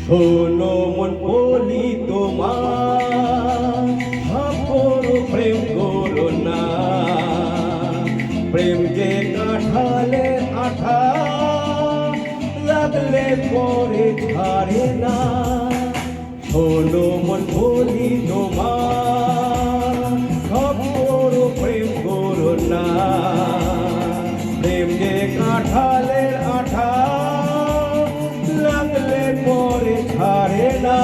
শোনো মন বলি তোমার, ভাবরো প্রেম করো না। প্রেম যে কাঁঠালে আঠা, লাগলে পরে ছাড়ে না। শোনো মন বলি তোমার, ভাবরো প্রেম করো না। প্রেম যে কাঁঠালের আঠা, লাগলে পরে ছাড়ে না।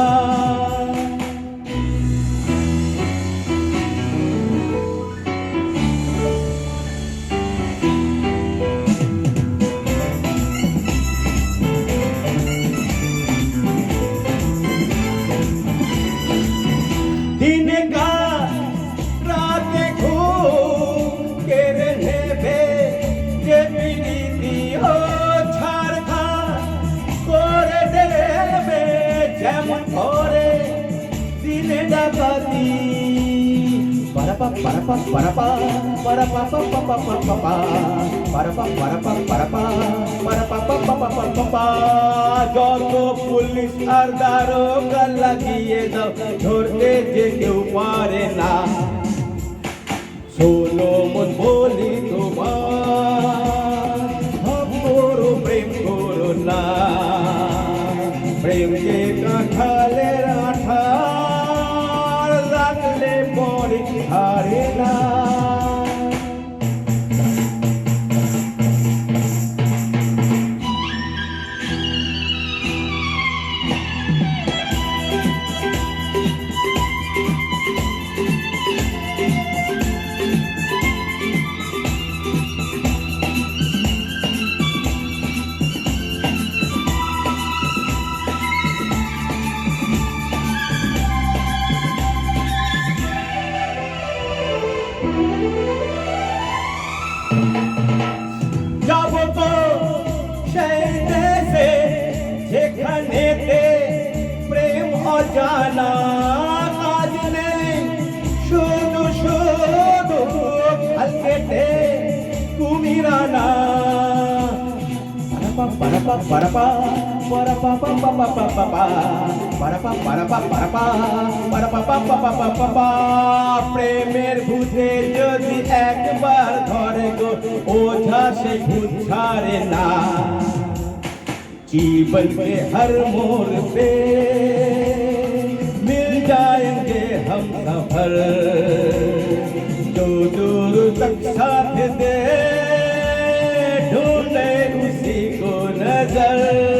দিনে গান রাতে ঘুম কেড়ে নেবে যে প্রীতি ছাড় খাড় করে দেবে, যেমন করে দিনে ডাকাতি। পারাপা পারাপা পারাপা পারাপা পাপা পাপা পারাপা পারাপা পারাপা পারাপা পাপা পাপা। যত পুলিশ আর দারোগা লাগিয়ে দাও, ধরতে যে কেউ পারে না। শোনো মন বলি তোমার, ভাবরো প্রেম করো না। প্রেম যে কাঁঠালের আঠা, লাগলে পরে ছাড়ে না। যাবো তো সেই দেশে যেখানেতে প্রেম অজানা, কাজ নেই শুধু শুধু খাল কেটে কুমিরানা। পারাপা পারাপা পারাপা পাপা পাপা পাপা পারাপা পারাপা পারাপা পারাপা পাপা পাপা। প্রেমের ভূতে যদি একবার ধরে গো, ओझा से भूत छाड़े ना। जीवन के हर मोड़ पे मिल जाएंगे हम सफर, जो दूर तक साथ दे ढूंढे उसी को नजर।